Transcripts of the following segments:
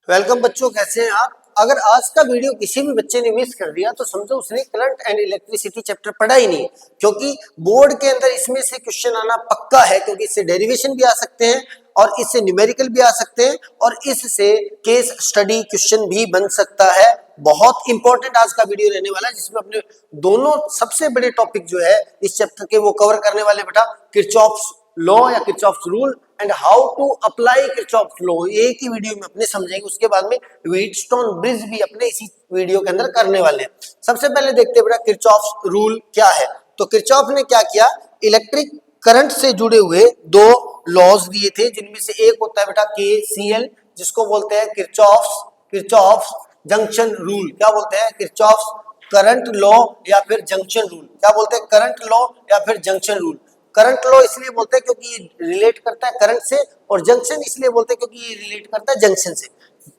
Welcome बच्चों, कैसे हैं आप। अगर आज का वीडियो किसी भी बच्चे ने मिस कर दिया तो समझो उसने करंट एंड इलेक्ट्रिसिटी चैप्टर पढ़ा ही नहीं, क्योंकि बोर्ड के अंदर इसमें से क्वेश्चन आना पक्का है, क्योंकि इससे डेरिवेशन भी आ सकते हैं और इससे न्यूमेरिकल भी आ सकते हैं और इससे केस स्टडी क्वेश्चन भी बन सकता है। बहुत इंपॉर्टेंट आज का वीडियो रहने वाला है, जिसमें अपने दोनों सबसे बड़े टॉपिक जो है इस चैप्टर के वो कवर करने वाले बेटा, किरचॉफ्स लॉ या Kirchhoff's rule and how to apply Kirchhoff's law. एक ही वीडियो में अपने समझेंगे, उसके बाद में व्हीटस्टोन ब्रिज भी अपने इसी वीडियो के अंदर करने वाले हैं। सबसे पहले देखते हैं बेटा किरचॉफ्स रूल क्या है। तो किरचॉफ ने क्या किया, इलेक्ट्रिक करंट से जुड़े हुए दो लॉज दिए थे, जिनमें से एक होता है बेटा केसीएल, जिसको बोलते हैं किरचॉफ्स जंक्शन रूल। क्या बोलते हैं, किरचॉफ्स करंट लॉ या फिर जंक्शन रूल। क्या बोलते हैं, करंट लॉ या फिर जंक्शन रूल। करंट लॉ इसलिए बोलते हैं क्योंकि ये रिलेट करता है करंट से, और जंक्शन इसलिए बोलते हैं क्योंकि ये रिलेट करता है जंक्शन से।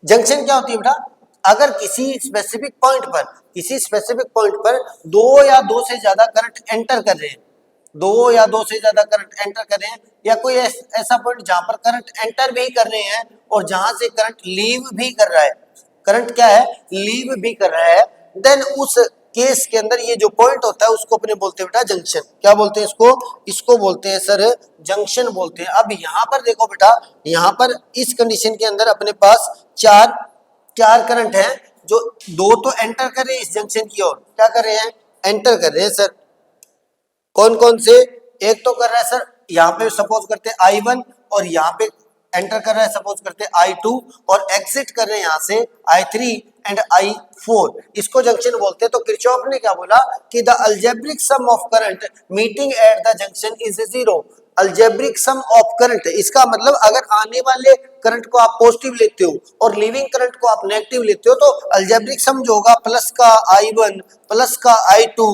जंक्शन क्या होती है बेटा, अगर किसी स्पेसिफिक पॉइंट पर दो या दो से ज्यादा करंट एंटर कर रहे हैं, दो या दो से ज्यादा करंट एंटर कर रहे हैं, या कोई ऐसा पॉइंट जहां पर करंट एंटर भी कर रहे हैं और जहां से करंट लीव भी कर रहा है, करंट क्या है, लीव भी कर रहा है, देन उस केस के अंदर ये जो पॉइंट होता है उसको अपने बोलते हैं बेटा जंक्शन। क्या बोलते हैं इसको बोलते हैं सर जंक्शन बोलते हैं। अब यहाँ पर देखो बेटा, यहाँ पर इस कंडीशन के अंदर अपने पास चार करंट हैं, जो दो तो एंटर कर रहे हैं इस जंक्शन की ओर। क्या कर रहे हैं, एंटर कर रहे हैं सर। कौन कौन से, एक तो कर रहा है सर यहाँ पे सपोज करते हैं I1, और यहाँ पे एंटर कर रहा है सपोज करते हैं I2, और एग्जिट कर रहे हैं यहाँ से I3 एंड I4। इसको जंक्शन बोलते हैं। तो किरचॉफ ने क्या बोला कि the algebraic sum of current meeting at the junction is zero. Algebraic sum of current, इसका मतलब अगर आने वाले करंट को आप पॉजिटिव लेते हो और लिविंग करंट को आप नेगेटिव लेते हो, तो अलजेब्रिक सम जो होगा प्लस का I1 प्लस का I2,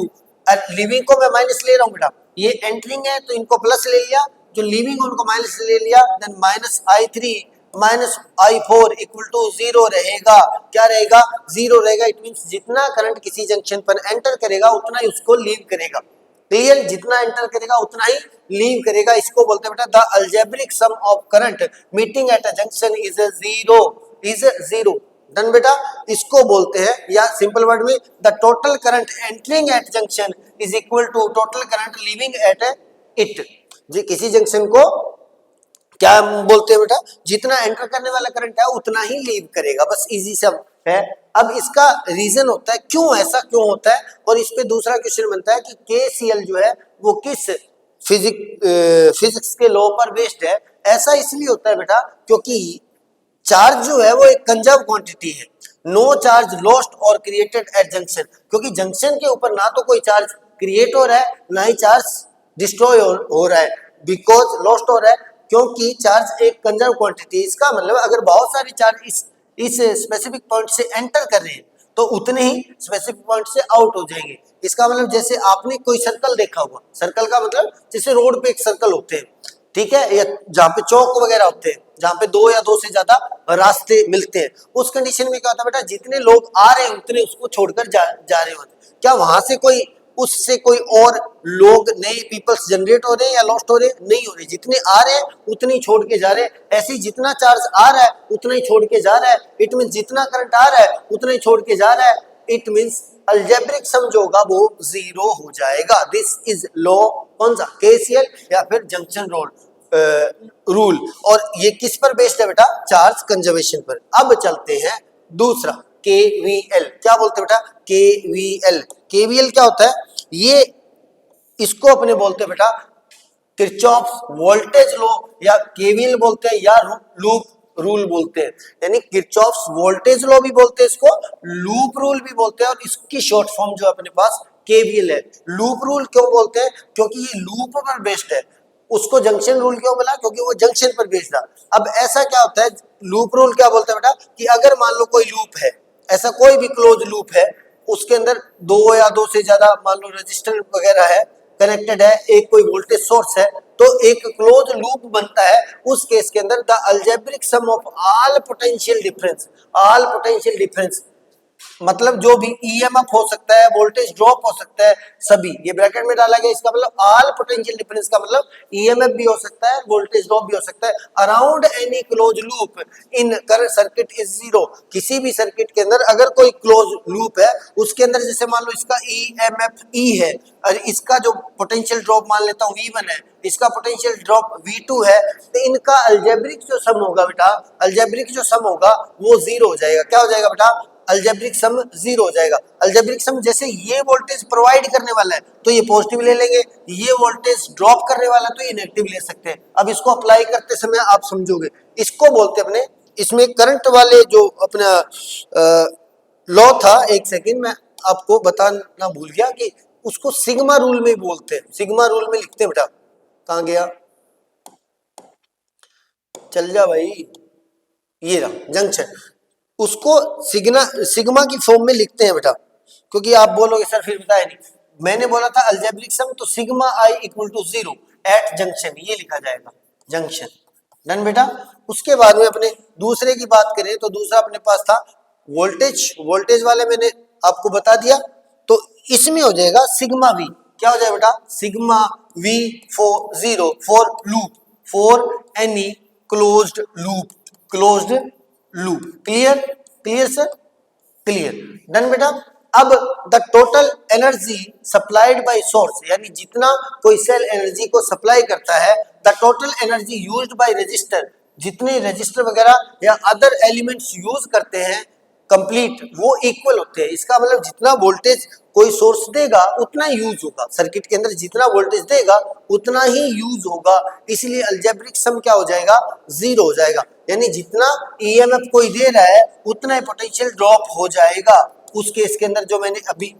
लिविंग को मैं माइनस ले रहा हूँ बेटा, ये एंटरिंग है तो इनको प्लस ले लिया, जो लिविंग उनको माइनस ले लिया, then minus I3 minus I4 equal to zero रहेगा। क्या रहेगा, जीरो रहेगा। इट मींस जितना करंट किसी जंक्शन पर एंटर करेगा उतना ही उसको लीव करेगा। क्लियर, जितना एंटर करेगा उतना ही लीव करेगा। इसको बोलते हैं बेटा the algebraic sum of current meeting at a junction is zero. Done बेटा, इसको बोलते हैं, या सिंपल वर्ड में the total current entering at junction is equal to total current leaving at it. जी, किसी जंक्शन को क्या बोलते हैं बेटा, जितना एंटर करने वाला करंट है उतना ही लीव करेगा। बस इजी सब है। अब इसका रीजन होता है क्यों ऐसा क्यों होता है, और इस पे दूसरा क्वेश्चन बनता है कि केसीएल जो है वो किस फिजिक्स के लॉ पर बेस्ड है। ऐसा इसलिए होता है बेटा क्योंकि चार्ज जो है वो एक कंजर्व क्वांटिटी है। नो चार्ज लॉस्ट और क्रिएटेड एट जंक्शन, क्योंकि जंक्शन के ऊपर ना तो कोई चार्ज क्रिएट हो रहा है ना ही चार्ज डिस्ट्रॉय हो रहा है, बिकॉज लॉस्ट हो रहा है, क्योंकि चार्ज एक कंजर्व क्वांटिटी। इसका मतलब अगर बहुत सारे चार्ज इस स्पेसिफिक पॉइंट से एंटर कर रहे हैं तो उतने ही स्पेसिफिक पॉइंट से आउट हो जाएंगे। इसका मतलब जैसे आपने कोई सर्कल देखा होगा, सर्कल का मतलब जैसे रोड पे एक सर्कल होते हैं, ठीक है, या जहाँ पे चौक वगैरह होते हैं, जहाँ पे दो या दो से ज्यादा रास्ते मिलते हैं, उस कंडीशन में क्या होता है बेटा, जितने लोग आ रहे हैं उतने उसको छोड़कर जा रहे होते हैं। क्या वहां से उससे कोई और लोग नए पीपल्स जनरेट हो रहे हैं या लॉस्ट हो रहे हैं, नहीं हो रहे। जितने आ रहे हैं उतने ही छोड़ के जा रहे हैं। ऐसे ही जितना चार्ज आ रहा है उतना ही छोड़ के जा रहा है। इट मींस जितना करंट आ रहा है उतना ही छोड़ के जा रहा है। इट मींस अलजेब्रिक सम जो होगा वो जीरो हो जाएगा। दिस इज लॉ, कौन सा, केसीएल या फिर जंक्शन रूल। और ये किस पर बेस्ड है बेटा, चार्ज कंजर्वेशन पर। अब चलते हैं दूसरा, केवीएल। क्या बोलते हैं बेटा, केवीएल क्या होता है, ये इसको अपने बोलते हैं बेटा किरचॉफ्स वोल्टेज लॉ, या केवीएल बोलते हैं, या लूप रूल बोलते हैं। यानी किरचॉफ्स वोल्टेज लॉ भी बोलते हैं इसको, लूप रूल भी बोलते हैं, और इसकी शॉर्ट फॉर्म जो अपने पास केवीएल है। लूप रूल क्यों बोलते हैं, क्योंकि ये लूप पर बेस्ड है। उसको जंक्शन रूल क्यों बोला, क्योंकि वो जंक्शन पर बेस्ड था। अब ऐसा क्या होता है, लूप रूल क्या बोलते हैं बेटा, कि अगर मान लो कोई लूप है, ऐसा कोई भी क्लोज लूप है, उसके अंदर दो या दो से ज्यादा मान लो रजिस्टर वगैरह है, कनेक्टेड है, एक कोई वोल्टेज सोर्स है, तो एक क्लोज लूप बनता है। उस केस के अंदर the algebraic sum of all potential difference मतलब जो भी ईएमएफ हो सकता है, वोल्टेज ड्रॉप हो सकता है, सभी ये ब्रैकेट में डाला गया। इसका मतलब ऑल पोटेंशियल डिफरेंस का मतलब ईएमएफ भी हो सकता है, वोल्टेज ड्रॉप भी हो सकता है around any close loop in current circuit is zero. किसी भी सर्किट के अंदर अगर कोई क्लोज लूप है उसके अंदर, जैसे मान लो इसका ईएमएफ ई है और इसका जो पोटेंशियल ड्रॉप मान लेता हूँ V1 है, इसका पोटेंशियल ड्रॉप V2 है, तो इनका अलजेब्रिक जो सम होगा बेटा, अलजेब्रिक जो सम होगा वो जीरो हो जाएगा। क्या हो जाएगा बेटा? अलजेब्रिक सम जीरो हो जाएगा। अलजेब्रिक सम जैसे ये वोल्टेज प्रोवाइड करने वाला है तो ये पॉजिटिव ले लेंगे, ये वोल्टेज ड्रॉप करने वाला है तो ये नेगेटिव ले सकते हैं। अब इसको अप्लाई करते समय आप समझोगे, इसको बोलते हैं अपने, इसमें करंट वाले जो अपना लॉ था, एक सेकेंड मैं आपको बताना भूल गया कि उसको सिग्मा रूल में बोलते हैं, सिग्मा रूल में लिखते हैं बेटा। कहां गया? चल जा भाई, ये रहा जंक्शन। उसको सिग्मा की फॉर्म में लिखते हैं बेटा, क्योंकि आप बोलोगे सर फिर बताया नहीं। मैंने बोला था अलजेब्रिक सम, तो sigma I equal to zero at junction, ये लिखा जाएगा जंक्शन। डन बेटा। उसके बाद में अपने दूसरे की बात करें तो दूसरा अपने पास था वोल्टेज, वोल्टेज वाले मैंने आपको बता दिया, तो इसमें हो जाएगा सिग्मा वी। क्या हो जाएगा बेटा? Sigma we for zero for loop, for any closed loop, closed loop. Clear? Clear sir? Clear. Done बेटा। अब the total energy supplied by source, यानी जितना कोई सेल एनर्जी को सप्लाई करता है, the total energy used by register, जितने register वगैरह या अदर एलिमेंट्स यूज करते हैं कंप्लीट, वो इक्वल होते हैं। इसका मतलब जितना वोल्टेज कोई सोर्स देगा उतना ही यूज होगा, सर्किट के अंदर जितना वोल्टेज देगा उतना ही यूज होगा, इसलिए अलजेब्रिक सम क्या हो जाएगा? जीरो हो जाएगा। यानी जितना ईएमएफ कोई दे रहा है उतना ही पोटेंशियल ड्रॉप हो जाएगा। उस केस के अंदर जो मैंने अभी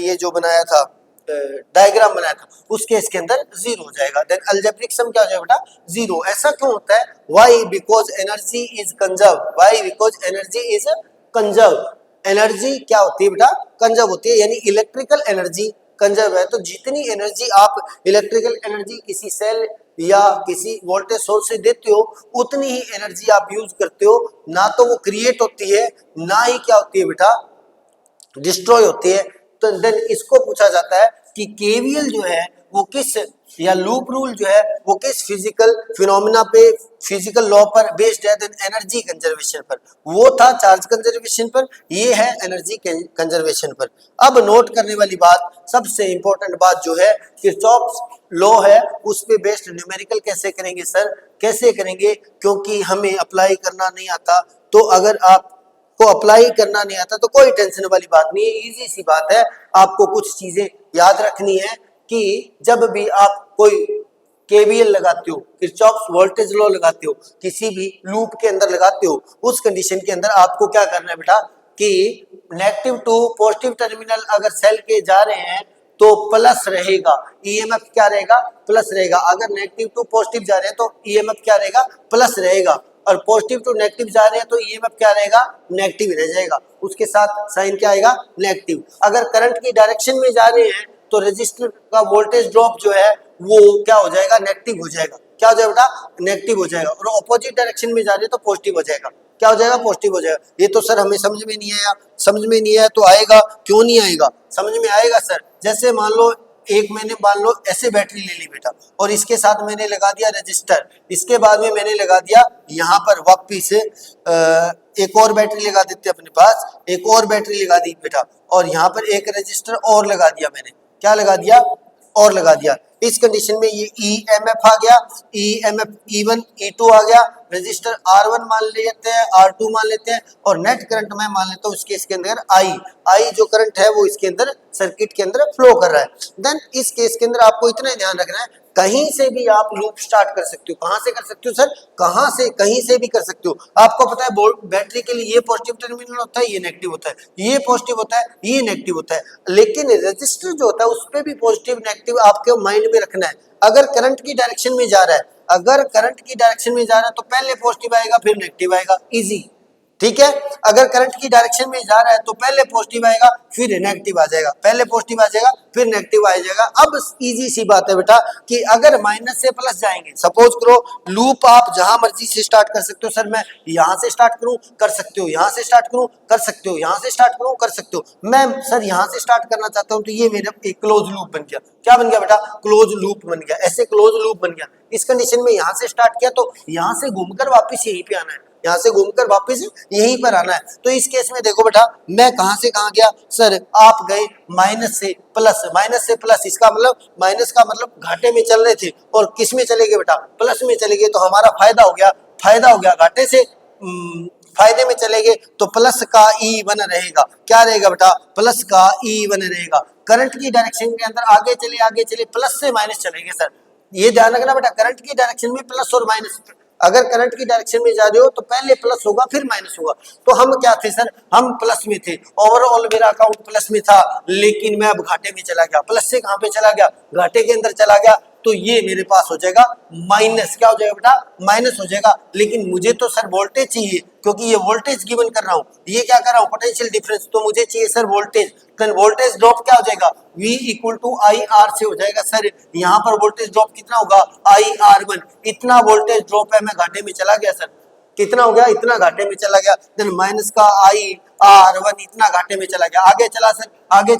ये जो बनाया था, डायग्राम बनाया था, उस केस के अंदर जीरो हो जाएगा। देन अलजेब्रिक सम क्या हो जाएगा बेटा? जीरो। ऐसा क्यों होता है? Why? Because energy is conserve. Why? Because energy is conserve. Energy क्या होती है बेटा? कंजर्व होती है, यानी इलेक्ट्रिकल एनर्जी कंजर्व है। तो जितनी एनर्जी आप इलेक्ट्रिकल एनर्जी किसी सेल या किसी वोल्टेज सोर्स से देते हो उतनी ही एनर्जी आप यूज करते हो, ना तो वो क्रिएट होती है ना ही क्या होती है बेटा? डिस्ट्रॉय होती है। तो देन इसको पूछा जाता है कि केवीएल जो है वो किस, या लूप रूल जो है वो किस फिजिकल फिनोमिना पे, फिजिकल लॉ पर बेस्ड है? देन एनर्जी कंजर्वेशन पर। वो था चार्ज कंजर्वेशन पर, ये है एनर्जी कंजर्वेशन पर। अब नोट करने वाली बात, सबसे इंपॉर्टेंट बात जो है, किरचॉफ्स लॉ है, उस पे बेस्ड न्यूमेरिकल कैसे करेंगे सर? कैसे करेंगे? क्योंकि हमें अप्लाई करना नहीं आता, तो अगर आप को अप्लाई करना नहीं आता तो कोई टेंशन वाली बात नहीं है, इजी सी बात है। आपको कुछ चीजें याद रखनी है कि जब भी आप कोई केवीएल लगाते हो, किरचॉफ्स वोल्टेज लॉ लगाते हो, किसी भी लूप के अंदर लगाते हो, उस कंडीशन के अंदर आपको क्या करना है बेटा कि नेगेटिव टू पॉजिटिव टर्मिनल अगर सेल के जा रहे हैं तो प्लस रहेगा, ईएमएफ क्या रहेगा? प्लस रहेगा। अगर नेगेटिव टू पॉजिटिव जा रहे हैं तो ईएमएफ क्या रहेगा? प्लस रहेगा। और पॉजिटिव टू नेगेटिव जा रहे हैं तो ईएमएफ क्या रहेगा? नेगेटिव रह जाएगा, उसके साथ साइन क्या आएगा? नेगेटिव। अगर करंट की डायरेक्शन में जा रहे हैं तो रेजिस्टर का वोल्टेज ड्रॉप जो है वो क्या हो जाएगा? नेगेटिव हो जाएगा। क्या हो जाएगा बेटा? नेगेटिव हो जाएगा। और ऑपोजिट डायरेक्शन में जा रहे हैं तो पॉजिटिव हो जाएगा। क्या हो जाएगा? पॉजिटिव हो जाएगा। ये तो सर हमें समझ में नहीं आया, समझ में नहीं आया तो आएगा, क्यों नहीं आएगा? समझ में आएगा सर। जैसे मान लो एक मैंने मान लो ऐसे बैटरी ले ली बेटा, और इसके साथ मैंने लगा दिया रजिस्टर, इसके बाद में मैंने लगा दिया यहाँ पर वापस से एक और बैटरी लगा देते अपने पास, एक और बैटरी लगा दी बेटा, और यहाँ पर एक रजिस्टर और लगा दिया मैंने। क्या लगा दिया? और लगा दिया। इस कंडीशन में ये ईएमएफ आ गया, ईएमएफ E1 E2 आ गया, रजिस्टर R1 मान लेते हैं, R2 मान लेते हैं, और नेट करंट मैं मान लेता हूँ इसके इसके अंदर आई जो करंट है वो इसके अंदर सर्किट के अंदर फ्लो कर रहा है। देन इस केस के अंदर आपको इतना ध्यान रखना है, कहीं से भी आप लूप स्टार्ट कर सकते हो। कहां से कर सकते हो सर? कहां से? कहीं से भी कर सकते हो। आपको पता है बैटरी के लिए ये पॉजिटिव टर्मिनल होता है, ये नेगेटिव होता है, ये पॉजिटिव होता है, ये नेगेटिव होता है, लेकिन रजिस्टर जो होता है उस पर भी पॉजिटिव नेगेटिव आपके माइंड में रखना है। अगर करंट की डायरेक्शन में जा रहा है, अगर करंट की डायरेक्शन में जा रहा है तो पहले पॉजिटिव आएगा फिर नेगेटिव आएगा, इजी। ठीक है। अगर करंट की डायरेक्शन में जा रहा है तो पहले पॉजिटिव आएगा फिर नेगेटिव आ जाएगा, पहले पॉजिटिव आ जाएगा फिर नेगेटिव आ जाएगा। अब इजी सी बात है बेटा कि अगर माइनस से प्लस जाएंगे, सपोज करो लूप आप जहां मर्जी से स्टार्ट कर सकते हो, सर मैं यहां से स्टार्ट करूं कर सकते हो, यहां से स्टार्ट करूं कर सकते हो, यहां से स्टार्ट करूं कर सकते हो, मैं सर यहां से स्टार्ट करना चाहता हूं तो ये मेरा एक क्लोज लूप बन गया। क्या बन गया बेटा? क्लोज लूप बन गया, ऐसे क्लोज लूप बन गया। इस कंडीशन में यहां से स्टार्ट किया तो यहां से घूमकर वापस यहीं पे आना है, यहां से घूमकर वापस यहीं पर आना है। तो इस केस में देखो बेटा मैं कहां से कहां गया, सर आप गए माइनस से प्लस, माइनस से प्लस, इसका मतलब माइनस का मतलब घाटे में चल रहे थे और किस में चले गए बेटा? प्लस में चले गए, तो हमारा फायदा हो गया, फायदा हो गया घाटे से फायदे में चले गए तो प्लस का ई बना रहेगा। क्या रहेगा बेटा? प्लस का ई बना रहेगा। करंट की डायरेक्शन के अंदर आगे चले प्लस से माइनस चलेंगे सर, ये ध्यान रखना बेटा, करंट की डायरेक्शन में प्लस और माइनस, अगर करंट की डायरेक्शन में जा रहे हो तो पहले प्लस होगा फिर माइनस होगा। तो हम क्या थे सर? हम प्लस में थे, ओवरऑल मेरा अकाउंट प्लस में था, लेकिन मैं अब घाटे में चला गया। प्लस से कहां पे चला गया? घाटे के अंदर चला गया, तो ये मेरे पास हो जाएगा माइनस। क्या हो जाएगा बेटा? माइनस हो जाएगा। लेकिन मुझे तो सर वोल्टेज चाहिए, क्योंकि ये वोल्टेज गिवन कर रहा हूं, ये क्या कर रहा हूं? पोटेंशियल डिफरेंस, तो मुझे चाहिए सर वोल्टेज। तो वोल्टेज ड्रॉप क्या हो जाएगा? V equal to I R से हो जाएगा सर। यहाँ पर वोल्टेज ड्रॉप कितना होगा? IR1। इतना वोल्टेज ड्रॉप है, मैं घाटे में चला गया सर। कितना हो गया? इतना घाटे में चला गया। देन माइनस का IR1 इतना घाटे में चला गया। आगे चला सर, आगे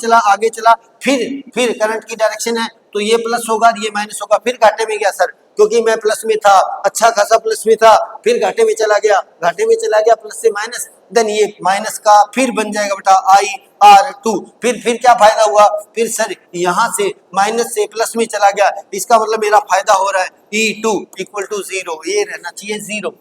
चला, फिर करंट की डायरेक्शन है तो ये प्लस होगा, ये माइनस होगा, फिर घाटे में गया सर, क्योंकि मैं प्लस में था, अच्छा खासा प्लस में था, फिर घाटे में चला गया, प्लस से माइनस, देन ये माइनस का फिर बन जाएगा बेटा IR2। फिर क्या फायदा हुआ? फिर सर यहां से माइनस से प्लस में चला गया, इसका मतलब मेरा फायदा हो रहा है E2 इक्वल टू 0, ये रहना चाहिए 0।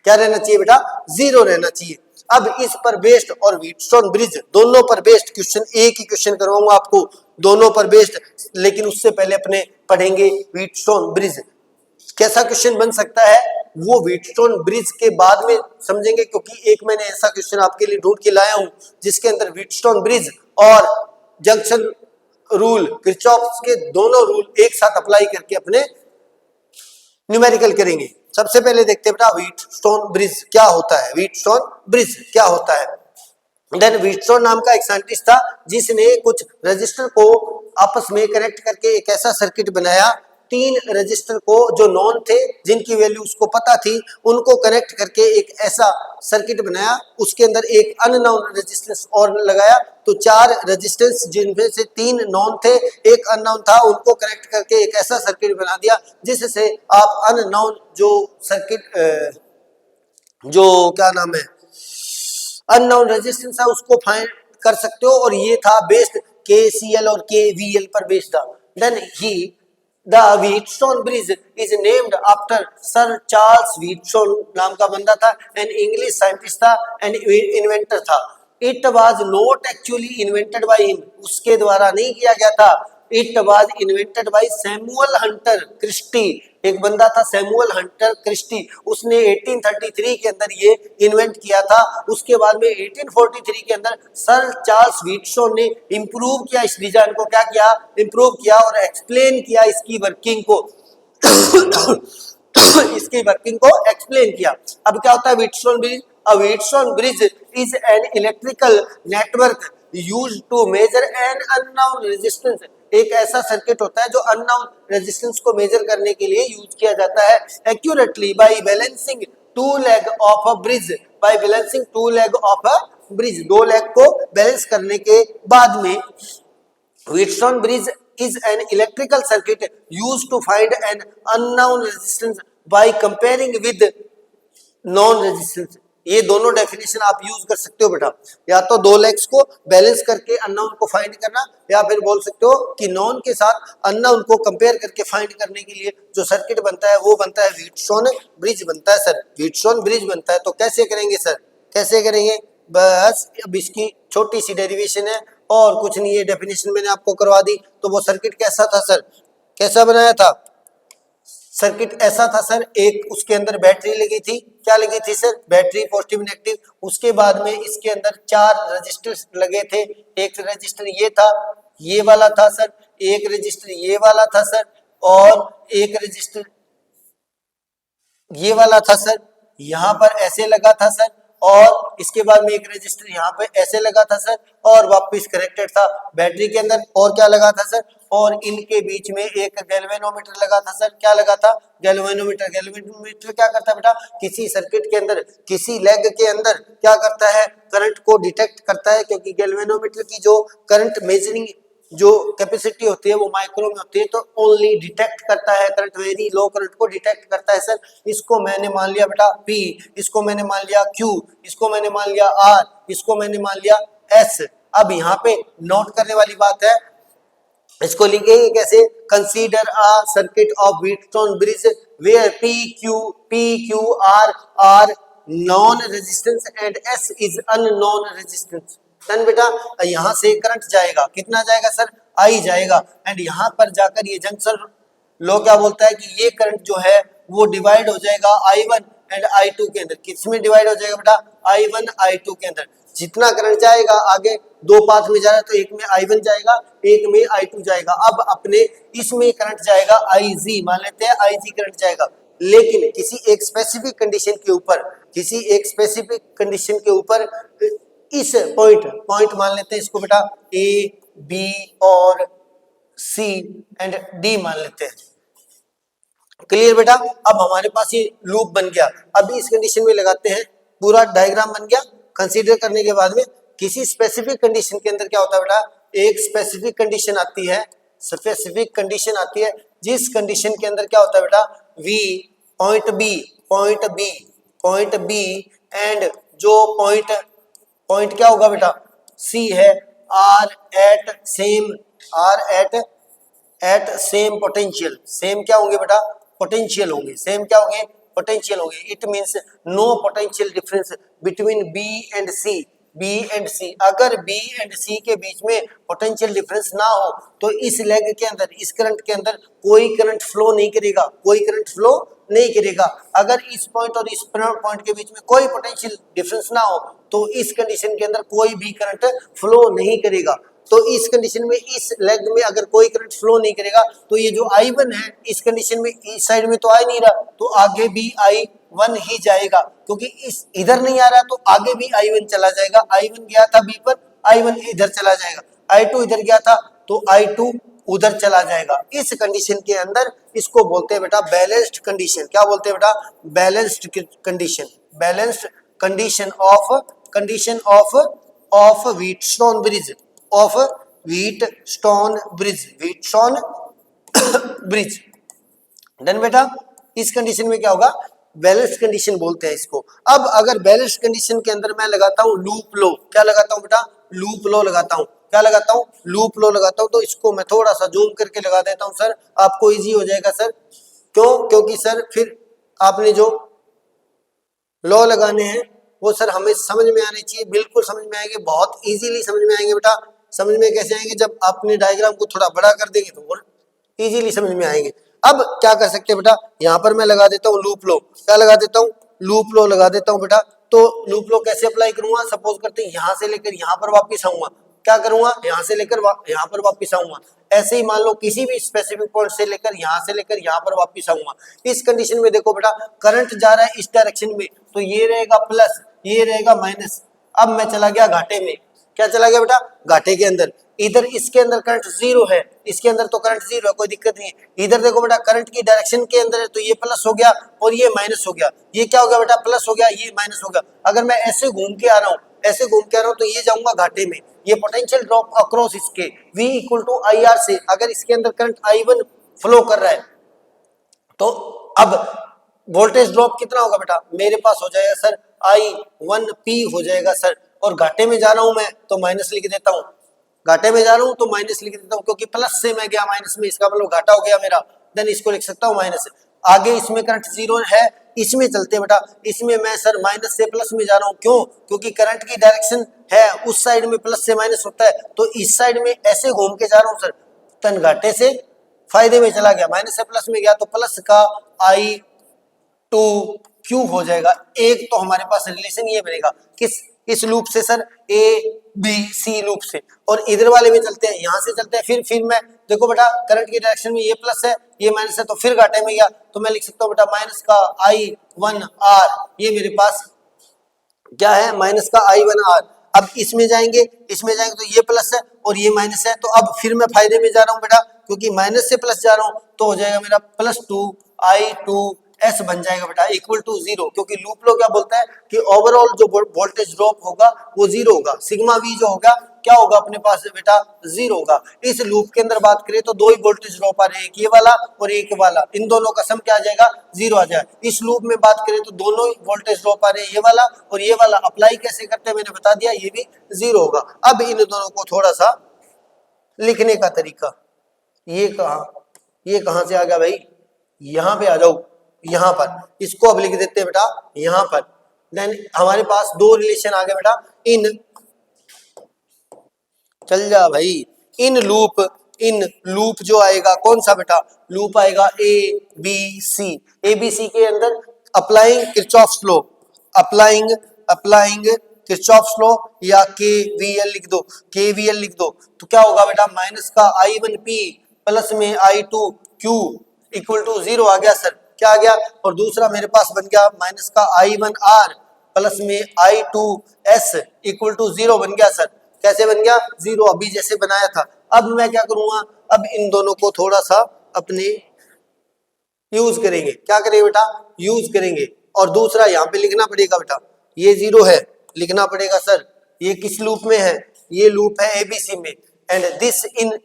क्या रहना चाहिए बेटा? 0 रहना चाहिए। अब इस पर बेस्ड और व्हीटस्टोन ब्रिज दोनों पर बेस्ड क्वेश्चन, एक ही क्वेश्चन करवाऊंगा आपको दोनों पर बेस्ड, लेकिन उससे पहले अपने पढ़ेंगे व्हीटस्टोन ब्रिज। कैसा क्वेश्चन बन सकता है वो व्हीटस्टोन ब्रिज के बाद में समझेंगे, क्योंकि एक मैंने ऐसा क्वेश्चन आपके लिए ढूंढ के लाया हूं जिसके अंदर व्हीटस्टोन ब्रिज और जंक्शन रूल, किरचॉफ के दोनों रूल एक साथ अप्लाई करके अपने न्यूमेरिकल करेंगे। सबसे पहले देखते हैं बेटा व्हीटस्टोन ब्रिज क्या होता है। व्हीटस्टोन ब्रिज क्या होता है? देन व्हीटस्टोन नाम का एक साइंटिस्ट था जिसने कुछ रजिस्टर को आपस में कनेक्ट करके एक ऐसा सर्किट बनाया, 3 रजिस्टर को जो नॉन थे, जिनकी वैल्यू उसको पता थी, उनको कनेक्ट करके एक ऐसा सर्किट बनाया, उसके अंदर एक अननोन रेजिस्टेंस और लगाया, तो 4 रेजिस्टेंस जिनमें से 3 नॉन थे, एक अननोन था, उनको कनेक्ट करके एक ऐसा सर्किट बना दिया जिससे आप अननोन जो सर्किट जो क्या नाम है अननोन रेजिस्टेंस है उसको फाइंड कर सकते हो, और ये था बेस्ड KCL और KVL पर बेस्ड था। देन ही the Wheatstone bridge is named after sir Charles Wheatstone नाम का बंदा था, एन इंग्लिश साइंटिस्ट था एंड इन्वेंटर था। It was not actually invented by him, उसके द्वारा नहीं किया गया था। It was invented by Samuel Hunter Christie, एक बंदा था सैमुअल हंटर क्रिस्टी, उसने 1833 के अंदर ये इन्वेंट किया था। उसके बाद में 1843 के अंदर सर चार्ल्स व्हीटस्टोन ने इंप्रूव किया इस डिजाइन को, क्या किया? इंप्रूव किया और एक्सप्लेन किया इसकी वर्किंग को इसकी वर्किंग को एक्सप्लेन किया। अब क्या होता है Wheatstone bridge? A Wheatstone bridge is an electrical network used to measure an unknown resistance। एक ऐसा सर्किट होता है जो अननोन रेजिस्टेंस को मेजर करने के लिए यूज किया जाता है accurately by balancing 2 leg of a bridge, by balancing 2 leg of a bridge, 2 leg को बैलेंस करने के बाद में Wheatstone bridge is an electrical circuit used to find an unknown resistance by comparing with non resistance. ये दोनों definition आप use कर सकते हो बेटा, या तो 2 लेग्स को बैलेंस करके अननोन को फाइंड करना, या फिर बोल सकते हो कि नॉन के साथ अननोन को कंपेयर करके फाइंड करने के लिए जो सर्किट बनता है वो बनता है व्हीटस्टोन ब्रिज बनता है सर, व्हीटस्टोन ब्रिज बनता है। तो कैसे करेंगे सर? कैसे करेंगे? बस अब इसकी छोटी सी डेरिवेशन है और कुछ नहीं, ये डेफिनेशन मैंने आपको करवा दी। तो वो सर्किट कैसा था सर? कैसा बनाया था? सर्किट ऐसा था सर, एक उसके अंदर बैटरी लगी थी, क्या लगी थी सर? Battery, positive negative. उसके बाद में इसके अंदर 4 रजिस्टर लगे थे, एक रजिस्टर ये था, ये वाला था सर, एक रजिस्टर ये वाला था सर, और एक रजिस्टर ये वाला था सर, यहां पर ऐसे लगा था सर, और इसके बाद में एक रजिस्टर यहाँ पे ऐसे लगा था सर और वापस कनेक्टेड था बैटरी के अंदर। और क्या लगा था सर, और इनके बीच में एक गैल्वेनोमीटर लगा था सर। क्या लगा था, गैल्वेनोमीटर। गैल्वेनोमीटर क्या करता है बेटा, किसी सर्किट के अंदर, किसी लेग के अंदर क्या करता है, करंट को डिटेक्ट करता है, क्योंकि गैल्वेनोमीटर की जो करंट मेजरिंग जो कैपेसिटी होती है वो माइक्रो में होती है, तो ओनली डिटेक्ट करता है करंट, वेरी लो करंट को डिटेक्ट करता है सर। इसको मैंने मान लिया बेटा P, इसको मैंने मान लिया Q, इसको मैंने मान लिया R, इसको मैंने मान लिया S। अब यहाँ पे नोट करने वाली बात है, इसको लिखेंगे कैसे, consider a circuit of Wheatstone bridge where P Q R are known resistance and S is unknown resistance. Then बेटा यहां से करंट जाएगा, कितना जाएगा सर, I जाएगा, एंड यहां पर जाकर ये जंक्शन लो क्या बोलता है कि ये करंट जो है वो डिवाइड हो जाएगा I1 एंड I2 के अंदर। किसमें डिवाइड हो जाएगा बेटा, I1 I2 के अंदर। जितना करंट जाएगा आगे दो पाथ में जा रहा है तो एक में I1 जाएगा, एक में I2 जाएगा। अब अपने इसमें करंट जाएगा IG, मान लेते हैं IG करंट जाएगा, लेकिन किसी एक स्पेसिफिक कंडीशन के ऊपर, किसी एक स्पेसिफिक कंडीशन के ऊपर इस पॉइंट मान लेते हैं इसको बेटा A B और C एंड D मान लेते हैं। क्लियर बेटा, अब हमारे पास ये लूप बन गया। अभी इस कंडीशन में लगाते हैं, पूरा डायग्राम बन गया। कंसीडर करने के बाद में किसी स्पेसिफिक कंडीशन के अंदर क्या होता है बेटा, एक स्पेसिफिक कंडीशन आती है, स्पेसिफिक कंडीशन आती है, जिस कंडीशन के अंदर क्या होता है बेटा, V पॉइंट B एंड जो पॉइंट क्या होगा बेटा, C है, R at same potential, same क्या होंगे बेटा, पोटेंशियल होंगे, सेम क्या होंगे, पोटेंशियल होंगे। It means no potential difference between B and C। अगर B एंड C के बीच में पोटेंशियल डिफरेंस ना हो तो इस लेग के अंदर, इस करंट के अंदर कोई करंट फ्लो नहीं करेगा, कोई करंट फ्लो नहीं करेगा। अगर इस पॉइंट और इस पॉइंट के बीच में कोई पोटेंशियल डिफरेंस ना हो तो इस कंडीशन के अंदर कोई भी करंट फ्लो नहीं करेगा। तो इस कंडीशन में, इस लेग में अगर कोई करंट फ्लो नहीं करेगा तो ये जो I1 है इस कंडीशन में इस साइड में तो आ नहीं रहा, तो आगे भी I1 ही जाएगा, क्योंकि इस इधर नहीं आ रहा तो आगे भी I1 चला जाएगा। I1 गया था B पर, I1 इधर चला जाएगा, I2 इधर गया था तो I2 उधर चला जाएगा। इस कंडीशन के अंदर इसको बोलते हैं बेटा बैलेंस्ड कंडीशन। क्या बोलते हैं बेटा, balanced condition of Wheatstone bridge. Done बेटा, इस कंडीशन में क्या होगा, बैलेंस कंडीशन बोलते हैं इसको। अब अगर बैलेंस कंडीशन के अंदर मैं लगाता हूं लूप लो, क्या लगाता हूं बेटा, लूप लो लगाता हूं, क्या लगाता हूं, लूप लो लगाता हूं। तो इसको मैं थोड़ा सा जूम करके लगा देता हूं सर, आपको इजी हो जाएगा सर। क्यों, क्योंकि सर फिर आपने जो लॉ लगाने हैं वो सर हमें समझ में आने चाहिए, बिल्कुल समझ में आएंगे, बहुत इजीली समझ में आएंगे बेटा। समझ में कैसे आएंगे, जब आपने डायग्राम को थोड़ा बड़ा कर देंगे तो और इजीली समझ में आएंगे। अब क्या कर सकते हैं बेटा, यहाँ पर मैं लगा देता हूँ लूप लो, क्या लगा देता हूँ, लूप लो लगा देता हूँ बेटा। तो लूप लो कैसे अप्लाई करूंगा, सपोज करते हैं यहाँ से लेकर यहाँ पर वापिस आऊंगा, क्या करूंगा, यहाँ से लेकर यहाँ पर वापिस आऊंगा। ऐसे ही मान लो किसी भी स्पेसिफिक पॉइंट से लेकर यहाँ पर वापिस आऊंगा। इस कंडीशन में देखो बेटा, करंट जा रहा है इस डायरेक्शन में, तो ये रहेगा प्लस, ये रहेगा माइनस। अब मैं चला गया घाटे में, क्या चला गया बेटा, घाटे के अंदर। इधर इसके अंदर करंट जीरो है, इसके अंदर तो करंट जीरो है, कोई दिक्कत नहीं है। इधर देखो बेटा, करंट की डायरेक्शन के अंदर है तो ये प्लस हो गया और ये माइनस हो गया। ये क्या हो गया बेटा, प्लस हो गया, ये माइनस हो गया। अगर मैं ऐसे घूम के आ रहा हूँ, ऐसे घूम के आ रहा हूँ तो ये जाऊंगा घाटे में। ये पोटेंशियल ड्रॉप अक्रॉस इसके V इक्वल टू IR से, अगर इसके अंदर करंट I1 फ्लो कर रहा है तो अब वोल्टेज ड्रॉप कितना होगा बेटा, मेरे पास हो जाएगा सर I1P हो जाएगा सर। और घाटे में जा रहा हूं मैं तो माइनस लिख देता हूं, घाटे में जा रहा हूं तो माइनस लिख देता हूं, क्योंकि प्लस से मैं गया माइनस में, इसका मतलब घाटा हो गया मेरा। देन इसको लिख सकता हूं माइनस। आगे इसमें करंट जीरो है, इसमें चलते बेटा, इसमें मैं सर माइनस से प्लस में जा रहा हूं। क्यों, क्योंकि करंट की डायरेक्शन है उस साइड में प्लस से माइनस होता है, तो इस साइड में ऐसे घूम के जा रहा हूं सर। तन घाटे से फायदे में चला गया, माइनस से प्लस में गया तो प्लस का I2Q हो जाएगा। एक तो हमारे पास रिलेशन ये बनेगा किस, इस लूप से सर, ABC लूप से। और इधर वाले में चलते हैं, यहां से चलते हैं, फिर मैं देखो बेटा, करंट की डायरेक्शन में ये प्लस है ये माइनस है, तो फिर घाटे में गया तो मैं लिख सकता हूँ बेटा माइनस का I1R। ये मेरे पास क्या है, माइनस का I1R। अब इसमें जाएंगे तो ये प्लस है और ये माइनस है, तो अब फिर मैं फायदे में जा रहा हूं बेटा, क्योंकि माइनस से प्लस जा रहा हूं तो हो जाएगा मेरा +2I2S बन जाएगा बेटा इक्वल टू 0, क्योंकि लूप लो क्या बोलता है कि ओवरऑल जो वोल्टेज ड्रॉप होगा वो 0 होगा, सिग्मा V जो होगा क्या होगा अपने पास बेटा 0 होगा। इस लूप के अंदर बात करें तो दो ही वोल्टेज ड्रॉप आ रहे हैं, एक ये वाला और एक वाला, इन दोनों का सम क्या आ जाएगा 0 आ जाएगा। इस लूप में बात करें तो दोनों ही वोल्टेज ड्रॉप आ रहे हैं, ये वाला और ये वाला, अप्लाई कैसे करते हैं मैंने बता दिया, ये भी 0 होगा। अब इन दोनों को थोड़ा सा लिखने का तरीका, ये कहां से आ गया भाई, यहां पे आ जाओ, यहां पर इसको अब लिख देते हैं बेटा यहां पर। देन हमारे पास दो रिलेशन आ गए बेटा, इन चल जा भाई, इन लूप जो आएगा कौन सा बेटा, लूप आएगा ABC के अंदर applying Kirchhoff's law, applying Kirchhoff's law या KVL लिख दो, KVL लिख दो, तो क्या होगा बेटा माइनस का I1P प्लस में I2Q इक्वल टू 0 आ गया सर, क्या आ गया। और दूसरा मेरे पास बन गया माइनस का I1R प्लस में I2S इक्वल टू 0 बन गया सर, कैसे बन गया 0, अभी जैसे बनाया था। अब मैं क्या करूंगा, अब इन दोनों को थोड़ा सा अपने यूज करेंगे, क्या करेंगे बेटा यूज करेंगे। और दूसरा यहाँ पे लिखना पड़ेगा बेटा, ये 0 है, लिखना पड़ेगा सर ये किस लूप में है, ये लूप है ABC में, एंड दिस इन,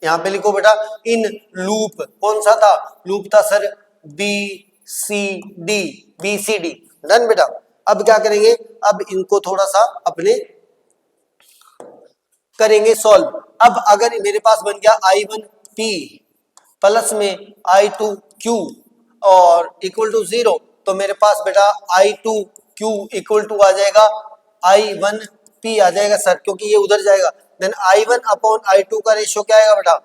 यहाँ पे लिखो बेटा इन लूप, कौन सा था लूप था सर BCD, डन बेटा। अब क्या करेंगे, अब इनको थोड़ा सा अपने करेंगे सॉल्व। अब अगर मेरे पास बन गया I1P प्लस में I2Q और इक्वल टू 0, तो मेरे पास बेटा I2Q इक्वल टू आ जाएगा I1P आ जाएगा सर, क्योंकि ये उधर जाएगा। देन I1 अपॉन I2 का रेशियो क्या आएगा बेटा,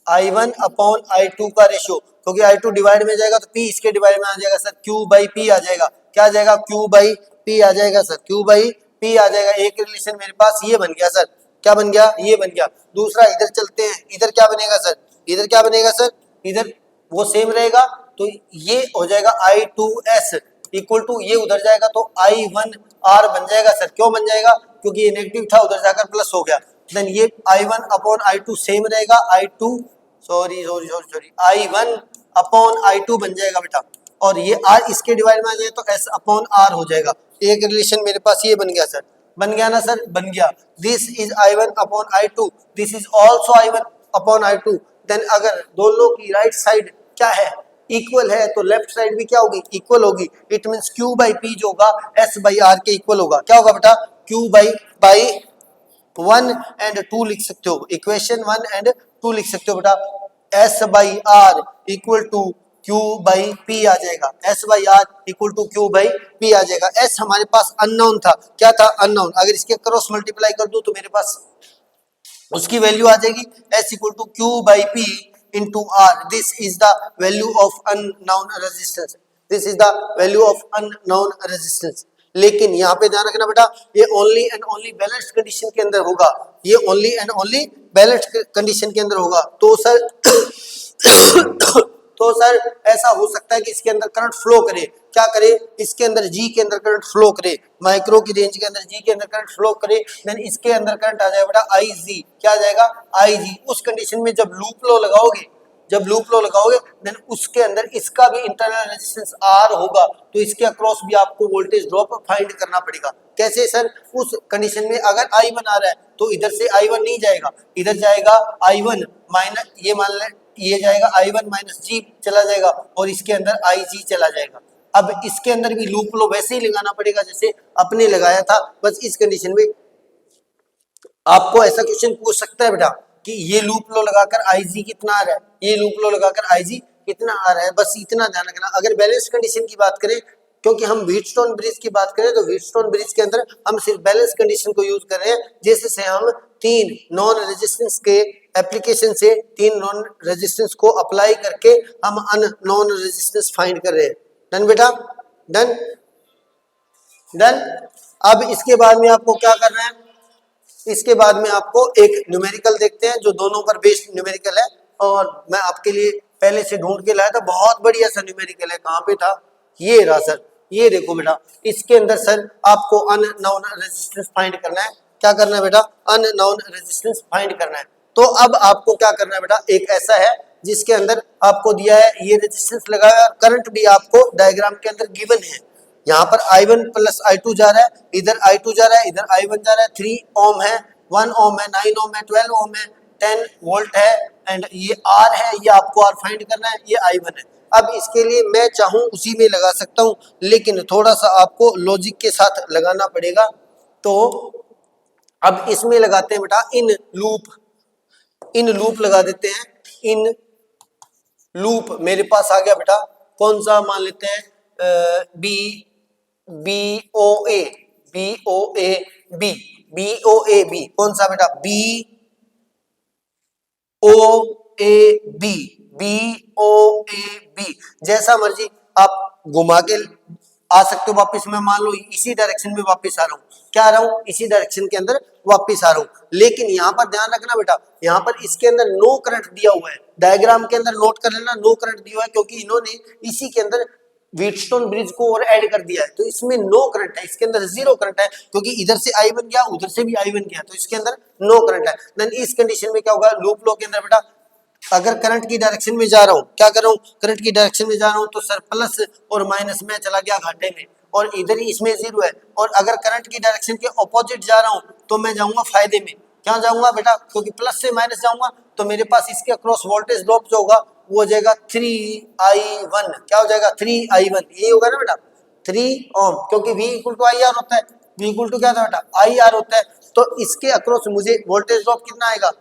I1 अपॉन I2 का रेशियो, क्योंकि I2 डिवाइड में जाएगा तो P इसके डिवाइड में आ जाएगा सर, Q बाई P आ जाएगा, क्या आ जाएगा Q बाई P आ जाएगा सर, Q बाई P आ जाएगा। एक रिलेशन मेरे पास ये बन गया सर, क्या बन गया, ये बन गया। दूसरा इधर चलते हैं, इधर क्या बनेगा सर, इधर क्या बनेगा सर, इधर वो सेम रहेगा, तो ये हो जाएगा I2S इक्वल टू, ये उधर जाएगा तो I1R बन जाएगा सर, क्यों बन जाएगा, क्योंकि ये नेगेटिव था उधर जाकर प्लस हो गया। देन ये I1 अपॉन I2 सेम रहेगा, I1 अपॉन I2 बन जाएगा बेटा, और ये R इसके डिवाइड में आ जाए तो S अपॉन R हो जाएगा। एक रिलेशन मेरे पास ये बन गया सर, बन गया ना सर, बन गया। This is I1 upon I2, this is also I1 upon I2। Then अगर दोनों की राइट साइड क्या है, इक्वल है, तो लेफ्ट साइड भी क्या होगी, इक्वल होगी। It means Q by P जो होगा S बाई R के इक्वल होगा, क्या होगा बेटा Q बाई 1 एंड 2 लिख सकते हो, इक्वेशन 1 एंड 2 लिख सकते हो बेटा, S by R equal to Q by P आ जाएगा, S by R equal to Q by P आ जाएगा। S हमारे पास अननोन था, क्या था अननोन, अगर इसके क्रॉस मल्टीप्लाई कर दूं तो मेरे पास उसकी वैल्यू आ जाएगी S equal to Q by P into R, this is the value of unknown resistance, this is the value of unknown resistance। लेकिन यहाँ पे ध्यान रखना बेटा, ये only and only balanced condition के अंदर होगा, ये only and only balanced condition के अंदर होगा। तो सर तो सर ऐसा हो सकता है कि इसके अंदर करंट फ्लो करे, क्या करे, इसके अंदर G के अंदर करंट फ्लो करे, माइक्रो की रेंज के अंदर G के अंदर करंट फ्लो करे, देन इसके अंदर करंट आ जाएगा बेटा IG, क्या आ जाएगा IG। उस कंडीशन में जब लूप लो लगाओगे देन उसके अंदर इसका भी इंटरनल रेजिस्टेंस R होगा, तो इसके अक्रॉस भी आपको वोल्टेज ड्रॉप फाइंड करना पड़ेगा। कैसे सर, उस कंडीशन में अगर I1 आ रहा है तो इधर से I1 नहीं जाएगा, इधर जाएगा I1 माइनस, ये मान लें ये जाएगा I1 माइनस G चला जाएगा और इसके अंदर IG चला जाएगा। अब इसके अंदर भी लूप लो वैसे ही लगाना पड़ेगा जैसे अपने लगाया था, बस इस कंडीशन में आपको ऐसा क्वेश्चन पूछ सकता है बेटा कि ये लूप लो लगाकर IG कितना आ रहा है, ये लूप लो लगाकर IG कितना आ रहा है, बस इतना ध्यान रखना। अगर बैलेंस कंडीशन की बात करें, क्योंकि हम व्हीटस्टोन ब्रिज की बात करें तो व्हीटस्टोन ब्रिज के अंदर हम सिर्फ बैलेंस कंडीशन को यूज कर रहे हैं, जिससे हम 3 नॉन रेजिस्टेंस के एप्लीकेशन से 3 नॉन रेजिस्टेंस को अप्लाई करके हम अननोन रेजिस्टेंस फाइंड कर रहे हैं। डन बेटा, डन डन। अब इसके बाद में आपको क्या करना है, इसके बाद में आपको एक न्यूमेरिकल देखते हैं जो दोनों पर बेस्ड न्यूमेरिकल है, और मैं आपके लिए पहले से ढूंढ के लाया था, बहुत बढ़िया सा न्यूमेरिकल है। कहाँ पे था, ये रहा सर, ये देखो बेटा, इसके अंदर सर आपको अननोन रेजिस्टेंस फाइंड करना है। क्या करना है बेटा? अननोन रेजिस्टेंस फाइंड करना है। तो अब आपको क्या करना है बेटा, एक ऐसा है जिसके अंदर आपको दिया है ये रेजिस्टेंस लगाया, करंट भी आपको डायग्राम के अंदर गिवन है। यहाँ पर I1 प्लस I2 जा रहा है, इधर I2 जा रहा है, इधर I1 जा रहा है। 3 ओम है, 1 ओम है, 9 ओम है, 12 ओम है, 10 वोल्ट है, एंड ये R है, ये आपको R फाइंड करना है, ये I1 है। अब इसके लिए मैं चाहूं उसी में लगा सकता हूं, लेकिन थोड़ा सा आपको लॉजिक के साथ लगाना पड़ेगा। तो अब इसमें लगाते हैं बेटा इन लूप लगा देते हैं। इन लूप मेरे पास आ गया बेटा, कौन सा मान लेते हैं, बी कौन सा बेटा, बी जैसा मर्जी आप घुमा के आ सकते हो वापस। मैं मान लो इसी डायरेक्शन में वापस आ रहा हूँ, क्या आ रहा हूँ, इसी डायरेक्शन के अंदर वापस आ रहा हूँ। लेकिन यहाँ पर ध्यान रखना बेटा, यहाँ पर इसके अंदर नो करंट दिया हुआ है, डायग्राम के अंदर नोट कर लेना, नो करंट दिया हुआ है, क्योंकि इन्होंने इसी के अंदर व्हीटस्टोन ब्रिज को और ऐड कर दिया है। तो इसमें नो करंट है, इसके अंदर जीरो करंट है, क्योंकि इधर से I1 गया, उधर से भी I1 गया, तो इसके अंदर नो करंट है। देन इस कंडीशन में क्या होगा, लूप लो के अंदर बेटा, अगर करंट की डायरेक्शन में जा रहा हूं, क्या कर रहा हूं, करंट की डायरेक्शन में जा रहा हूं, तो सर प्लस और माइनस में चला गया घाटे में, और इधर ही इसमें जीरो है। और अगर करंट की डायरेक्शन के ऑपोजिट जा रहा हूं तो मैं जाऊंगा फायदे में। क्या जाऊंगा बेटा, क्योंकि प्लस से माइनस जाऊंगा, तो मेरे पास इसके अक्रॉस वोल्टेज ड्रॉप जो होगा वो हो जाएगा 3I1। क्या हो जाएगा, 3I1, ये होगा ना बेटा, 3 ओम, क्योंकि V equal to I R होता है। V इक्वल टू क्या था बेटा, IR होता है। तो इसके अक्रॉस मुझे वोल्टेज ड्रॉप कितना आएगा,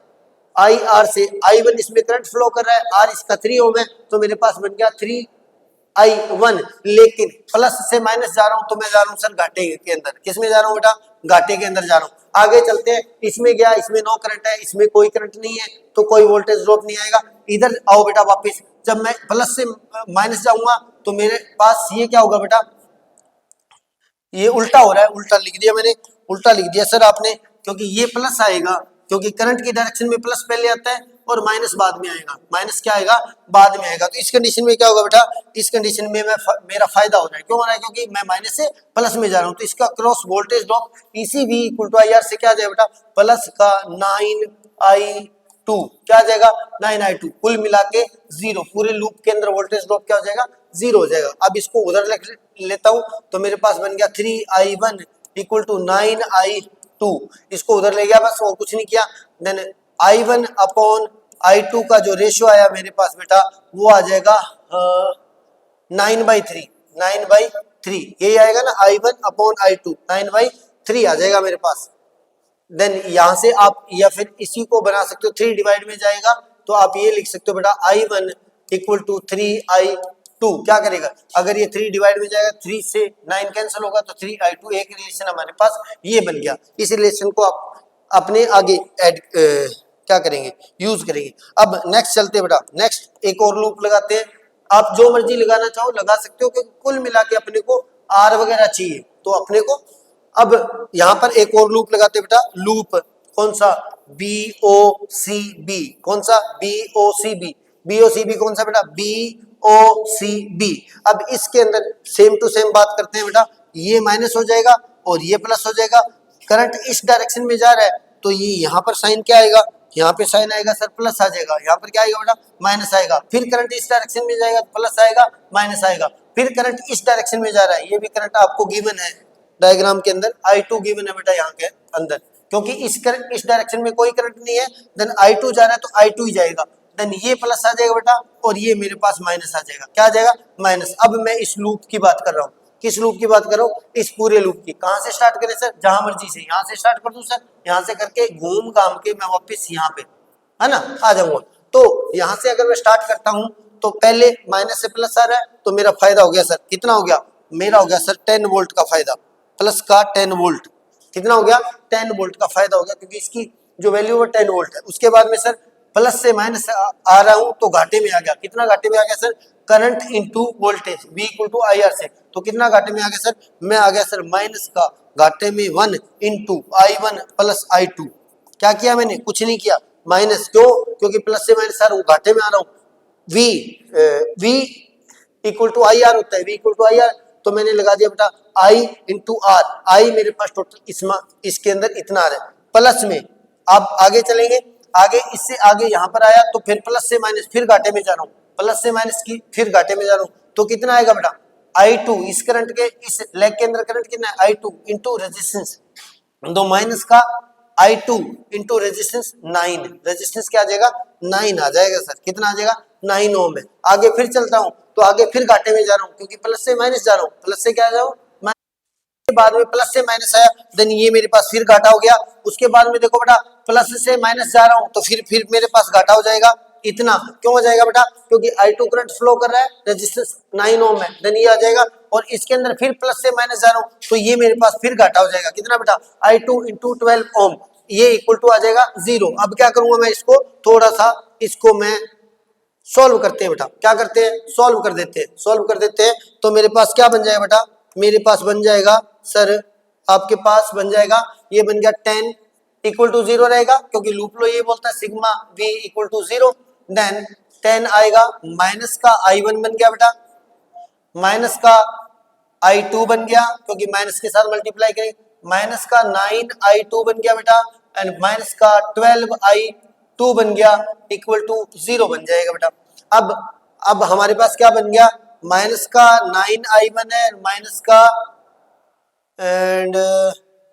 IR से I1, इसमें करंट फ्लो कर रहा है, R इसका 3 ओम है, तो मेरे पास बन गया 3I1। लेकिन प्लस से माइनस जा रहा हूं, तो मैं जा रहा हूं सर घाटे के अंदर। किसमें जा रहा हूं बेटा, घाटे के अंदर जा रहा हूं। आगे चलते हैं, इसमें गया, इसमें नो करंट है, इसमें कोई करंट नहीं है, तो कोई वोल्टेज ड्रॉप नहीं आएगा। इधर आओ बेटा वापस, जब मैं प्लस से माइनस जाऊंगा तो मेरे पास ये क्या होगा बेटा, ये उल्टा हो रहा है, उल्टा लिख दिया मैंने, उल्टा लिख दिया सर आपने, क्योंकि ये प्लस आएगा, क्योंकि करंट की डायरेक्शन में प्लस पहले आता है और माइनस बाद में आएगा। माइनस क्या आएगा, बाद में आएगा। तो इस कंडीशन में क्या होगा बेटा, इस कंडीशन में मेरा फायदा हो रहा है। क्यों हो रहा है, क्योंकि मैं माइनस से प्लस में जा रहा हूं, तो इसका क्रॉस वोल्टेज ड्रॉप इसी V इक्वल टू IR से क्या आ जाएगा बेटा, प्लस का 9I2, क्या आ जाएगा, 9I2, कुल मिला के जीरो, पूरे लूप के अंदर वोल्टेज ड्रॉप क्या हो जाएगा, जीरो हो जाएगा। अब इसको उधर लिख लेता हूं, तो मेरे पास बन गया 3I1 इक्वल टू 9I2, इसको उधर ले गया बस, और कुछ नहीं किया। देन I1 अपॉन I2 का जो रेशियो आया मेरे पास बेटा, वो आ जाएगा 9/3, 9/3, यही आएगा ना, I1 अपॉन I2, 9/3 आ जाएगा मेरे पास। देन यहां से आप या फिर इसी को बना सकते हो, 3 डिवाइड में जाएगा, तो आप ये लिख सकते हो बेटा, I1 इक्वल टू 3I2, क्या करेगा, अगर ये 3 डिवाइड में जाएगा, 3 से 9 कैंसिल होगा, तो 3I2, एक रिलेशन हमारे पास ये बन गया। इस रिलेशन को आप अपने आगे ऐड क्या करेंगे, यूज करेंगे। अब नेक्स्ट चलते बेटा, नेक्स्ट एक और लूप लगाते हैं। आप जो मर्जी लगाना चाहो लगा सकते हो, क्योंकि कुल मिला के अपने को R वगैरह चाहिए, तो अपने को अब यहां पर एक और लूप लगाते बेटा, लूप कौन सा, BOCB, कौन सा, BOCB, BOCB कौन सा बेटा, BOCB। अब इसके अंदर सेम टू सेम बात करते हैं बेटा, ये माइनस हो जाएगा और ये प्लस हो जाएगा। करंट इस डायरेक्शन में जा रहा है, तो ये यहाँ पर साइन क्या आएगा, यहाँ पे साइन आएगा सर प्लस आ जाएगा, यहाँ पर क्या आएगा बेटा, माइनस आएगा। फिर करंट इस डायरेक्शन में जाएगा, प्लस आएगा, माइनस आएगा। फिर करंट इस डायरेक्शन में जा रहा है, ये भी करंट आपको गिवन है डायग्राम के अंदर, I2 गिवन है बेटा यहाँ के अंदर, क्योंकि इस डायरेक्शन में कोई करंट नहीं है। देन I2 जा रहा है, तो I2 ही जाएगा। देन ये प्लस आ जाएगा बेटा, और ये मेरे पास माइनस आ जाएगा। क्या आ जाएगा, माइनस। अब मैं इस लूप की बात कर रहा हूँ, किस लूप की बात कर रहा हूँ, इस पूरे लूप की। कहां से स्टार्ट करें सर, जहां मर्जी से, यहाँ से स्टार्ट कर दूं सर, यहाँ से करके घूम घाम के मैं वापस यहाँ पे, है ना, आ जाऊंगा। तो यहाँ से अगर मैं स्टार्ट करता हूँ, तो पहले माइनस से प्लस आ रहा है, तो मेरा फायदा हो गया सर, कितना हो गया, मेरा हो गया सर 10 वोल्ट का फायदा, प्लस का 10 वोल्ट, कितना हो गया, 10 वोल्ट का फायदा हो गया, क्योंकि इसकी जो वैल्यू है 10 वोल्ट है। उसके बाद में सर प्लस से माइनस आ रहा हूं, तो घाटे में आ गया। कितना घाटे में आ गया sir, current into voltage, V equal to IR से, तो कितना घाटे में आ गया सर, मैं आ गया सर माइनस का घाटे में 1 इंटू I1 प्लस I2। क्या किया मैंने, कुछ नहीं किया, माइनस, क्यों, क्योंकि प्लस से माइनस आ रहा हूँ, घाटे में आ रहा हूँ। V इक्वल टू IR होता है, V इक्वल टू IR, तो मैंने लगा दिया बेटा I इंटू आर, आई मेरे पास टोटल इसके अंदर इतना आ रहा है, प्लस में अब आगे चलेंगे, आगे इससे आगे यहाँ पर आया तो फिर प्लस से माइनस, फिर घाटे में जा रहा हूँ, प्लस से माइनस की फिर घाटे में जा रहा हूँ, तो कितना आएगा बेटा I2, इस करंट के इस लेग के अंदर करंट कितना है I2 इंटू रेजिस्टेंस, तो माइनस का I2 इंटू रेजिस्टेंस 9, रेजिस्टेंस क्या आ जाएगा 9 आ जाएगा सर, कितना आ जाएगा 9 ओम है। आगे फिर चलता हूँ तो आगे फिर घाटे में जा रहा हूँ क्योंकि प्लस से माइनस जा रहा हूँ, प्लस से क्या जा रहा हूँ के बाद में प्लस से माइनस आया, देन ये मेरे पास फिर घाटा हो गया, उसके बाद में देखो बेटा प्लस से माइनस जा रहा हूं तो फिर मेरे पास घाटा हो जाएगा, इतना क्यों हो जाएगा बेटा क्योंकि I2 करंट फ्लो कर रहा है, रेजिस्टेंस 9 ओम है, देन ये आ जाएगा और इसके अंदर फिर प्लस से माइनस जा रहा हूं तो ये मेरे पास फिर घाटा हो जाएगा, कितना बेटा I2 इंटू 12 ओम, ये इक्वल टू आ जाएगा 0। अब क्या करूंगा मैं इसको थोड़ा सा इसको मैं सॉल्व करते हैं बेटा, क्या करते हैं सॉल्व कर देते हैं, सॉल्व कर देते हैं तो मेरे पास क्या बन जाएगा बेटा, मेरे पास बन जाएगा सर आपके पास बन जाएगा ये बन गया 10 इक्वल टू 0 रहेगा क्योंकि लूप लो ये बोलता है sigma v equal to 0, then 10 आएगा माइनस का I1 बन गया बेटा, माइनस का I2 बन गया क्योंकि माइनस के साथ मल्टीप्लाई करेंगे, माइनस का 9I2 बन गया बेटा एंड माइनस का 12I2 बन गया इक्वल टू 0 बन जाएगा बेटा। अब हमारे पास क्या बन गया माइनस का 9I1 है माइनस का एंड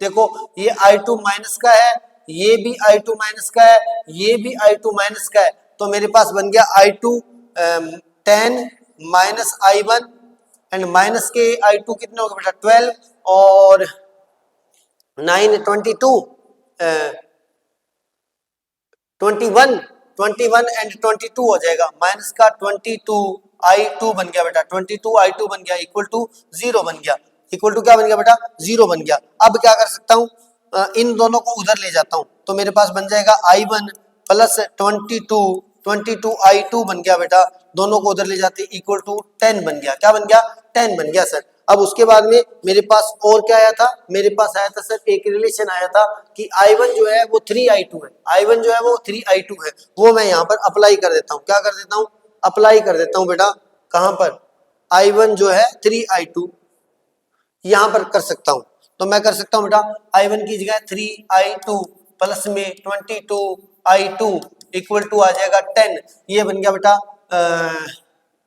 देखो ये I2 माइनस का है, ये भी I2 माइनस का है, ये भी I2 माइनस का है, तो मेरे पास बन गया I2 10 minus I1 and minus के I2 कितने हो गए बेटा 12 और 9 21 एंड 22 हो जाएगा, माइनस का 22I2 बन गया बेटा, 22I2 बन गया इक्वल टू 0 बन गया, इक्वल टू क्या बन गया बेटा 0 बन गया। अब क्या कर सकता हूँ इन दोनों को उधर ले जाता हूँ तो मेरे पास बन जाएगा I1 प्लस 22I2 बन गया बेटा, दोनों को उधर ले जाते इक्वल टू 10 बन गया, क्या बन गया 10 बन गया सर। अब उसके बाद में मेरे पास और क्या आया था, मेरे पास आया था सर एक रिलेशन आया था कि I1 जो है वो 3I2 है, I1 जो है वो 3I2 है, वो मैं यहाँ पर अप्लाई कर देता हूँ, क्या कर देता हूँ अप्लाई कर देता हूँ बेटा, कहाँ पर I1 जो है 3I2 यहां पर कर सकता हूं, तो मैं कर सकता हूं बेटा I1 की जगह 3I2 प्लस में 22I2 इक्वल टू आ जाएगा 10, ये बन गया बेटा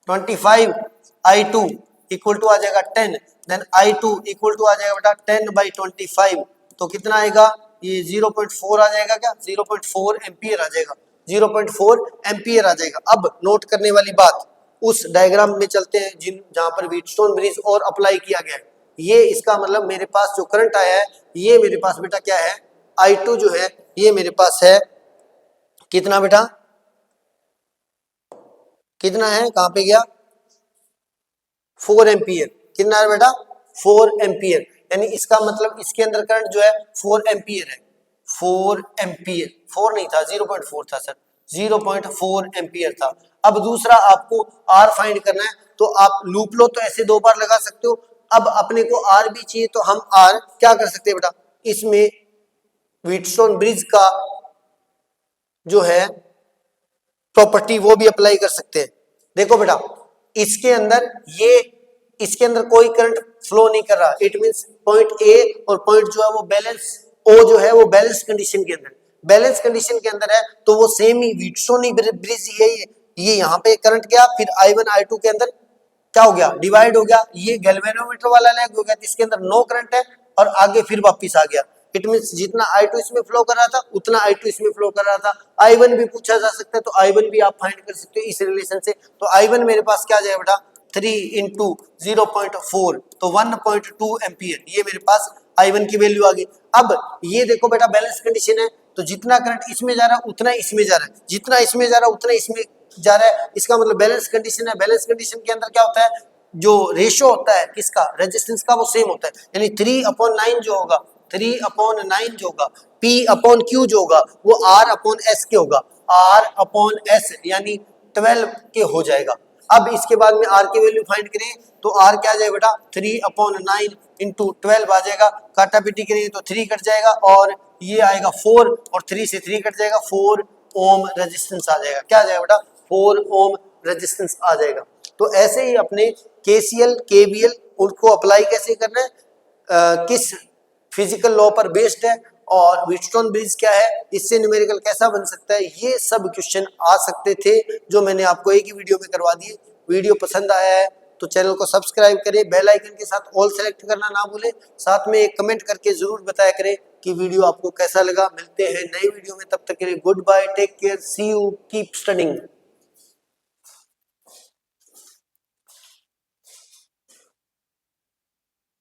25I2 इक्वल टू आ जाएगा 10, देन I2 इक्वल टू आ जाएगा बेटा 10/25, तो कितना आएगा ये 0.4 आ जाएगा, क्या 0.4 एम्पियर आ जाएगा, 0.4 एम्पियर आ जाएगा। अब नोट करने वाली बात उस डायग्राम में चलते हैं जहां पर व्हीटस्टोन ब्रिज और अप्लाई किया गया है, ये इसका मतलब मेरे पास जो करंट आया है ये मेरे पास बेटा क्या है I2 जो है ये मेरे पास है कितना बेटा, कितना है कहां पे गया 4 एम्पियर, कितना है बेटा 4 एम्पियर, यानी इसका मतलब इसके अंदर करंट जो है 4 एम्पियर है, 4 एम्पियर, 4 नहीं था 0.4 था सर, 0.4 एम्पियर था। अब दूसरा आपको R फाइंड करना है तो आप लूप लो तो ऐसे 2 बार लगा सकते हो, अब अपने को R भी चाहिए तो हम R क्या कर सकते हैं बेटा, इसमें व्हीटस्टोन ब्रिज का जो है प्रॉपर्टी वो भी अप्लाई कर सकते हैं। देखो बेटा इसके अंदर कोई करंट फ्लो नहीं कर रहा, इट मींस पॉइंट A और पॉइंट जो है वो बैलेंस O जो है वो बैलेंस कंडीशन के अंदर, बैलेंस कंडीशन के अंदर है तो वो सेम ही व्हीटस्टोन ब्रिज ये यहाँ पे करंट गया, फिर I1 I2 के अंदर क्या हो गया डिवाइड हो गया, ये गैल्वेनोमीटर वाला लेग हो गया जिसके अंदर नो करंट है और आगे फिर वापस आ गया, इट मींस जितना I2 इसमें फ्लो कर रहा था उतना I2 इसमें फ्लो कर रहा था। I1 भी पूछा जा सकता है तो I1 भी आप फाइंड कर सकते हो इस रिलेशन से, तो I1 मेरे पास क्या आ जाएगा बेटा 3 इंटू 0.4 तो 1.2 एम्पियर, ये मेरे पास I1 की वैल्यू आ गई। अब ये देखो बेटा बैलेंस कंडीशन है तो जितना करंट इसमें जा रहा है उतना इसमें जा रहा है, जितना इसमें जा रहा है उतना इसमें जा रहा है, इसका मतलब बैलेंस कंडीशन है। बैलेंस कंडीशन के अंदर क्या होता है जो रेशियो होता है किसका रेजिस्टेंस का वो सेम होता है, यानी 3/9 जो होगा 3/9 जो होगा P/Q जो होगा वो R/S के होगा, R/S यानी 12 के हो जाएगा। अब इसके बाद में R की वैल्यू फाइंड करें तो R क्या आ जाएगा बेटा 3/9 इंटू 12 आ जाएगा, काटा पीटी करेंगे तो 3 कट जाएगा और ये आएगा 4 और 3 से 3 कट जाएगा, 4 ओम रेजिस्टेंस आ जाएगा, क्या आ जाएगा बेटा 4 ओम रेजिस्टेंस आ जाएगा। तो ऐसे ही अपने KCL KVL उनको अप्लाई कैसे करना है, किस फिजिकल लॉ पर बेस्ड है, और व्हीटस्टोन ब्रिज क्या है, इससे न्यूमेरिकल कैसा बन सकता है, ये सब क्वेश्चन आ सकते थे जो मैंने आपको एक ही वीडियो में करवा दिए। वीडियो पसंद आया है तो चैनल को सब्सक्राइब करें, बेल आइकन के साथ ऑल सेलेक्ट करना ना भूलें, साथ में एक कमेंट करके जरूर बताया करें कि वीडियो आपको कैसा लगा। मिलते हैं नई वीडियो में, तब तक के लिए good bye, take care, see you, keep studying.